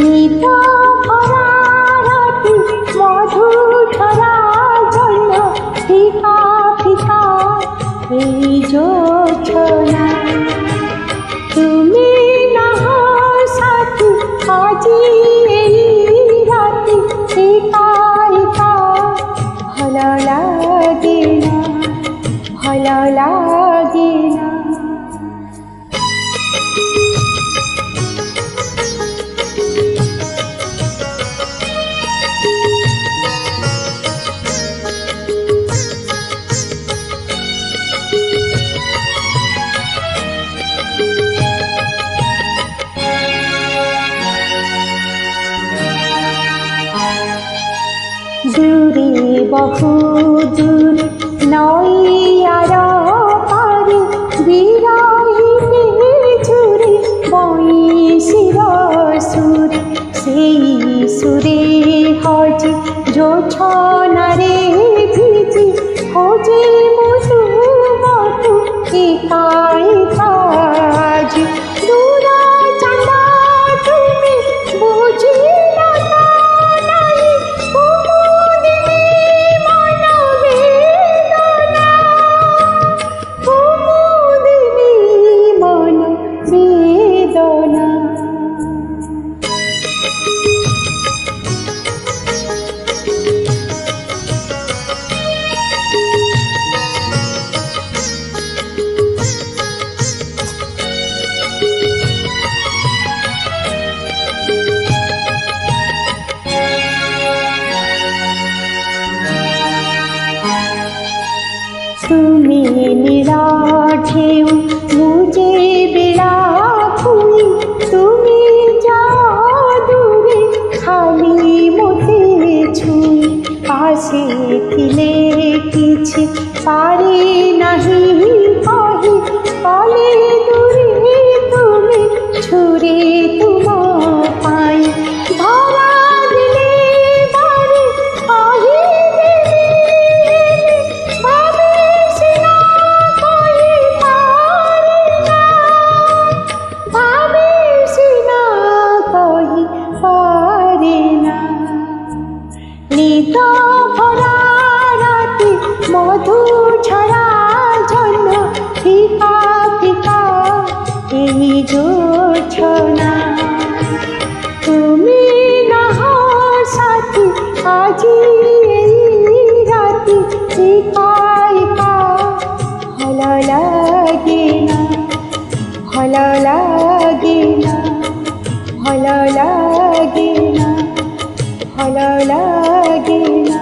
নিত ভরা রাতি মধু ঝরা জন্য ফিকা ফিকা এই জোছনা। তুমি না সাথী আজি এই রাতি একা একা ভালো লাগে না, ভালো লাগে না। দূরে বহু দূরে নইয়ার পারে বিরহিতে ঝুরে বংশীর সুরে, সেই সুরে হজে জোছনারে ভিজে খোঁজে মধু মধু একা একা যে। দূরা চাঁদা তুমি বুঝিলা তা নাই, কুমুদিনী মন বেদনা, কুমুদিনী মন বেদনা। তুমি নিরাঢেউ মুজে বেড়াখুই, তুমি যাও দূরে খালি মতে ছুঁই। পাশে থিলে কিছু পারে নাহি কহি, কলে দূরে তুমি ছুরে তোমা পাই। ধরা দিলে বারে কহি দেবে ভাবে সিনা কহি পারে না, ভাবে সিনা কহি পারে না। নিত ভরা রাতি মধু ঝরা জন্য ফিকা ফিকা এই জোছনা। তুমি না সাথী আজি এই রাতি একা একা ভালো লাগে না, ভালো লাগে না, ভালো লাগে না, ভালো লাগে না।